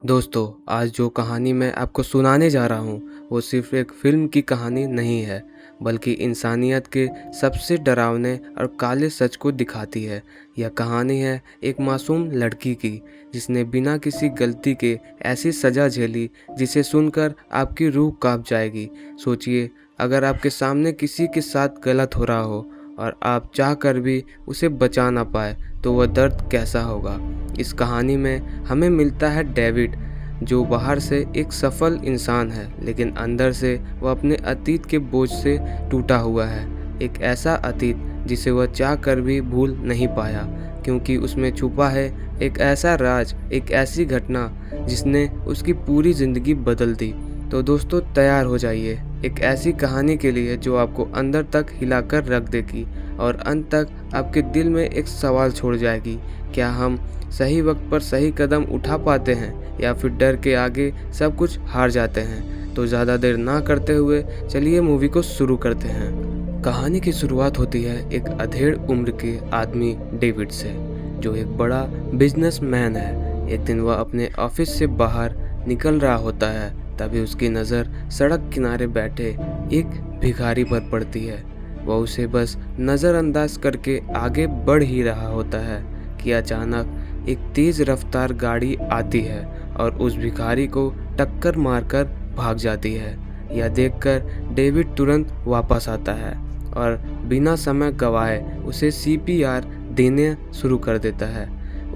दोस्तों, आज जो कहानी मैं आपको सुनाने जा रहा हूँ, वो सिर्फ एक फ़िल्म की कहानी नहीं है, बल्कि इंसानियत के सबसे डरावने और काले सच को दिखाती है। यह कहानी है एक मासूम लड़की की, जिसने बिना किसी गलती के ऐसी सज़ा झेली, जिसे सुनकर आपकी रूह काँप जाएगी। सोचिए, अगर आपके सामने किसी के साथ गलत हो रहा हो और आप चाहकर भी उसे बचा ना पाए, तो वह दर्द कैसा होगा। इस कहानी में हमें मिलता है डेविड, जो बाहर से एक सफल इंसान है, लेकिन अंदर से वह अपने अतीत के बोझ से टूटा हुआ है। एक ऐसा अतीत जिसे वह चाह कर भी भूल नहीं पाया, क्योंकि उसमें छुपा है एक ऐसा राज, एक ऐसी घटना जिसने उसकी पूरी ज़िंदगी बदल दी। तो दोस्तों, तैयार हो जाइए एक ऐसी कहानी के लिए जो आपको अंदर तक हिलाकर रख देगी और अंत तक आपके दिल में एक सवाल छोड़ जाएगी। क्या हम सही वक्त पर सही कदम उठा पाते हैं, या फिर डर के आगे सब कुछ हार जाते हैं। तो ज़्यादा देर ना करते हुए चलिए मूवी को शुरू करते हैं। कहानी की शुरुआत होती है एक अधेड़ उम्र के आदमी डेविड से, जो एक बड़ा बिजनेसमैन है। एक दिन वह अपने ऑफिस से बाहर निकल रहा होता है, तभी उसकी नज़र सड़क किनारे बैठे एक भिखारी पर पड़ती है। वह उसे बस नज़रअंदाज करके आगे बढ़ ही रहा होता है कि अचानक एक तेज़ रफ्तार गाड़ी आती है और उस भिखारी को टक्कर मारकर भाग जाती है। यह देखकर डेविड तुरंत वापस आता है और बिना समय गवाए उसे सीपीआर देने शुरू कर देता है।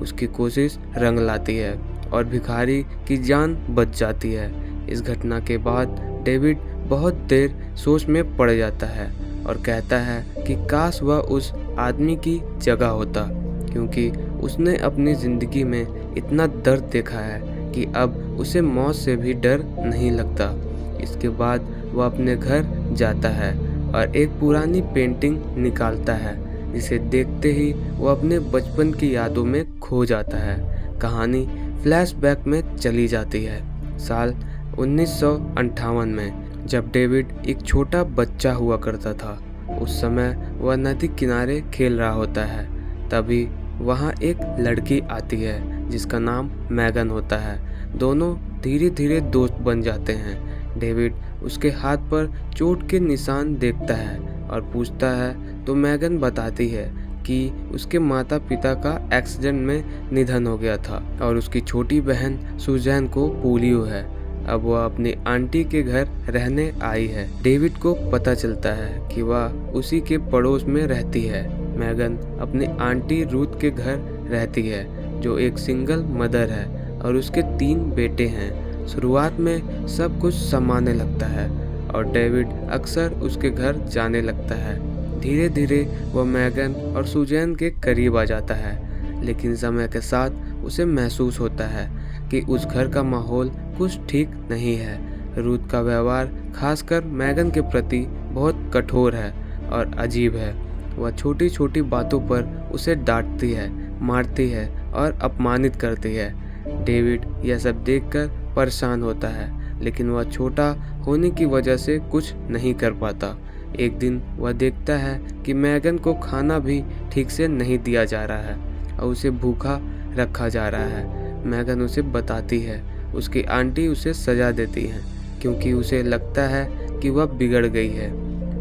उसकी कोशिश रंग लाती है और भिखारी की जान बच जाती है। इस घटना के बाद डेविड बहुत देर सोच में पड़ जाता है और कहता है कि काश वह उस आदमी की जगह होता, क्योंकि उसने अपनी ज़िंदगी में इतना दर्द देखा है कि अब उसे मौत से भी डर नहीं लगता। इसके बाद वह अपने घर जाता है और एक पुरानी पेंटिंग निकालता है, जिसे देखते ही वह अपने बचपन की यादों में खो जाता है। कहानी फ्लैशबैक में चली जाती है साल 1958 में, जब डेविड एक छोटा बच्चा हुआ करता था। उस समय वह नदी किनारे खेल रहा होता है। तभी वहाँ एक लड़की आती है जिसका नाम मैगन होता है। दोनों धीरे धीरे दोस्त बन जाते हैं। डेविड उसके हाथ पर चोट के निशान देखता है और पूछता है, तो मैगन बताती है कि उसके माता पिता का एक्सीडेंट में निधन हो गया था और उसकी छोटी बहन सुजैन को पोलियो है। अब वह अपनी आंटी के घर रहने आई है। डेविड को पता चलता है कि वह उसी के पड़ोस में रहती है। मैगन अपनी आंटी रूथ के घर रहती है, जो एक सिंगल मदर है, और उसके 3 बेटे हैं। शुरुआत में सब कुछ सामान्य लगता है और डेविड अक्सर उसके घर जाने लगता है। धीरे धीरे वह मैगन और सुजैन के करीब आ जाता है, लेकिन समय के साथ उसे महसूस होता है कि उस घर का माहौल कुछ ठीक नहीं है। रूथ का व्यवहार, खासकर मैगन के प्रति, बहुत कठोर है और अजीब है। वह छोटी छोटी बातों पर उसे डांटती है, मारती है और अपमानित करती है। डेविड यह सब देखकर परेशान होता है, लेकिन वह छोटा होने की वजह से कुछ नहीं कर पाता। एक दिन वह देखता है कि मैगन को खाना भी ठीक से नहीं दिया जा रहा है और उसे भूखा रखा जा रहा है। मैगन उसे बताती है उसकी आंटी उसे सजा देती है, क्योंकि उसे लगता है कि वह बिगड़ गई है।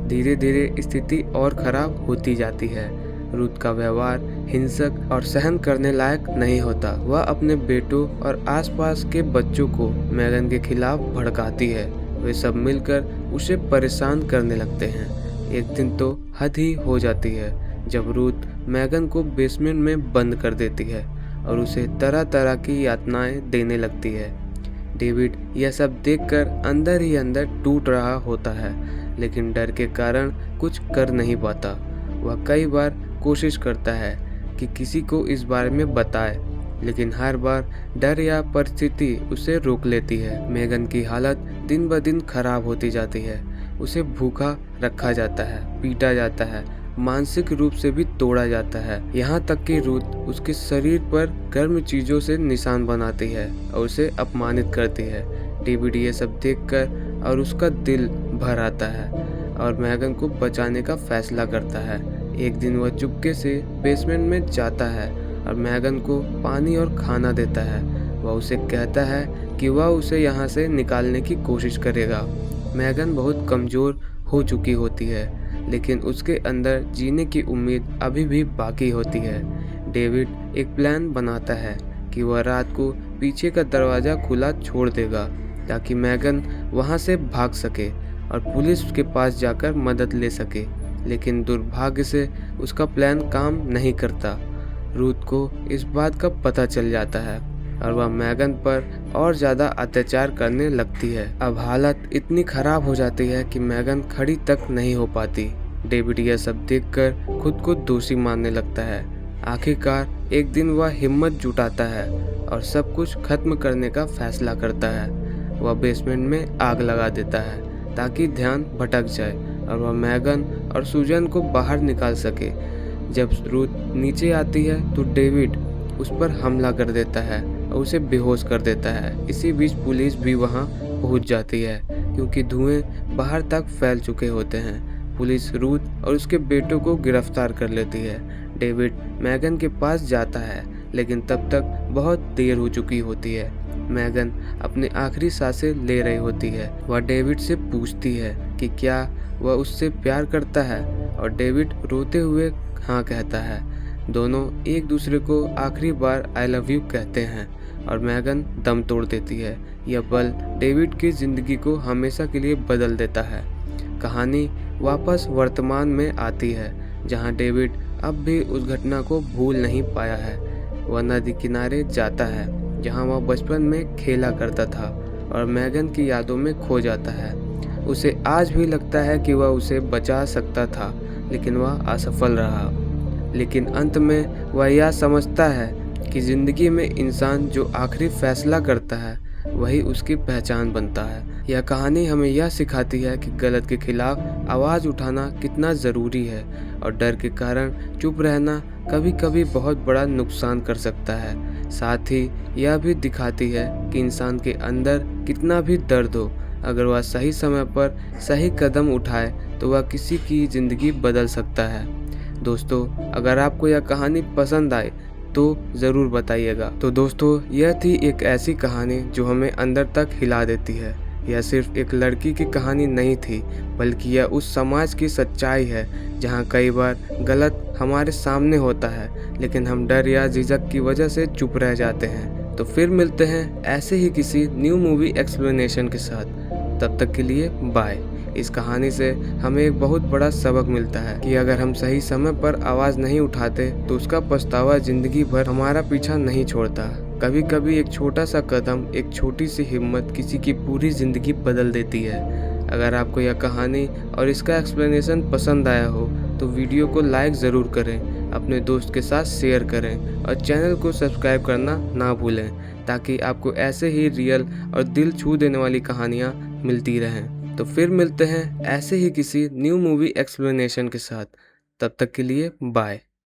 धीरे धीरे स्थिति और खराब होती जाती है। रूथ का व्यवहार हिंसक और सहन करने लायक नहीं होता। वह अपने बेटों और आसपास के बच्चों को मैगन के खिलाफ भड़काती है। वे सब मिलकर उसे परेशान करने लगते हैं। एक दिन तो हद ही हो जाती है जब रूथ मैगन को बेसमेंट में बंद कर देती है और उसे तरह तरह की यातनाएं देने लगती है। डेविड यह सब देखकर अंदर ही अंदर टूट रहा होता है, लेकिन डर के कारण कुछ कर नहीं पाता। वह कई बार कोशिश करता है कि किसी को इस बारे में बताए, लेकिन हर बार डर या परिस्थिति उसे रोक लेती है। मैगन की हालत दिन ब दिन खराब होती जाती है। उसे भूखा रखा जाता है, पीटा जाता है, मानसिक रूप से भी तोड़ा जाता है। यहाँ तक कि रूथ उसके शरीर पर गर्म चीजों से निशान बनाती है और उसे अपमानित करती है। डेविड ये सब देखकर और उसका दिल भर आता है और मैगन को बचाने का फैसला करता है। एक दिन वह चुपके से बेसमेंट में जाता है और मैगन को पानी और खाना देता है। वह उसे कहता है कि वह उसे यहाँ से निकालने की कोशिश करेगा। मैगन बहुत कमज़ोर हो चुकी होती है, लेकिन उसके अंदर जीने की उम्मीद अभी भी बाकी होती है। डेविड एक प्लान बनाता है कि वह रात को पीछे का दरवाज़ा खुला छोड़ देगा ताकि मैगन वहाँ से भाग सके और पुलिस के पास जाकर मदद ले सके। लेकिन दुर्भाग्य से उसका प्लान काम नहीं करता। रूथ को इस बात का पता चल जाता है और वह मैगन पर और ज़्यादा अत्याचार करने लगती है। अब हालत इतनी खराब हो जाती है कि मैगन खड़ी तक नहीं हो पाती। डेविड यह सब देखकर खुद को दोषी मानने लगता है। आखिरकार एक दिन वह हिम्मत जुटाता है और सब कुछ खत्म करने का फैसला करता है। वह बेसमेंट में आग लगा देता है ताकि ध्यान भटक जाए और वह मैगन और सूजन को बाहर निकाल सके। जब रूथ नीचे आती है तो डेविड उस पर हमला कर देता है और उसे बेहोश कर देता है। इसी बीच पुलिस भी वहां पहुंच जाती है क्योंकि धुएं बाहर तक फैल चुके होते हैं। पुलिस रूथ और उसके बेटों को गिरफ्तार कर लेती है। डेविड मैगन के पास जाता है, लेकिन तब तक बहुत देर हो चुकी होती है। मैगन अपनी आखिरी सांसें ले रही होती है। वह डेविड से पूछती है कि क्या वह उससे प्यार करता है और डेविड रोते हुए हाँ कहता है। दोनों एक दूसरे को आखिरी बार आई लव यू कहते हैं और मैगन दम तोड़ देती है। यह पल डेविड की जिंदगी को हमेशा के लिए बदल देता है। कहानी वापस वर्तमान में आती है, जहां डेविड अब भी उस घटना को भूल नहीं पाया है। वह नदी किनारे जाता है जहां वह बचपन में खेला करता था और मैगन की यादों में खो जाता है। उसे आज भी लगता है कि वह उसे बचा सकता था, लेकिन वह असफल रहा। लेकिन अंत में वह यह समझता है कि ज़िंदगी में इंसान जो आखिरी फैसला करता है वही उसकी पहचान बनता है। यह कहानी हमें यह सिखाती है कि गलत के खिलाफ आवाज़ उठाना कितना ज़रूरी है और डर के कारण चुप रहना कभी कभी बहुत बड़ा नुकसान कर सकता है। साथ ही यह भी दिखाती है कि इंसान के अंदर कितना भी दर्द हो, अगर वह सही समय पर सही कदम उठाए तो वह किसी की ज़िंदगी बदल सकता है। दोस्तों, अगर आपको यह कहानी पसंद आए तो ज़रूर बताइएगा। तो दोस्तों, यह थी एक ऐसी कहानी जो हमें अंदर तक हिला देती है। यह सिर्फ एक लड़की की कहानी नहीं थी, बल्कि यह उस समाज की सच्चाई है जहां कई बार गलत हमारे सामने होता है, लेकिन हम डर या झिझक की वजह से चुप रह जाते हैं। तो फिर मिलते हैं ऐसे ही किसी न्यू मूवी एक्सप्लेनेशन के साथ। तब तक के लिए बाय। इस कहानी से हमें एक बहुत बड़ा सबक मिलता है कि अगर हम सही समय पर आवाज़ नहीं उठाते तो उसका पछतावा जिंदगी भर हमारा पीछा नहीं छोड़ता। कभी कभी एक छोटा सा कदम, एक छोटी सी हिम्मत किसी की पूरी ज़िंदगी बदल देती है। अगर आपको यह कहानी और इसका एक्सप्लेनेशन पसंद आया हो तो वीडियो को लाइक ज़रूर करें, अपने दोस्त के साथ शेयर करें और चैनल को सब्सक्राइब करना ना भूलें, ताकि आपको ऐसे ही रियल और दिल छू देने वाली कहानियाँ मिलती रहें। तो फिर मिलते हैं ऐसे ही किसी न्यू मूवी एक्सप्लेनेशन के साथ। तब तक के लिए बाय।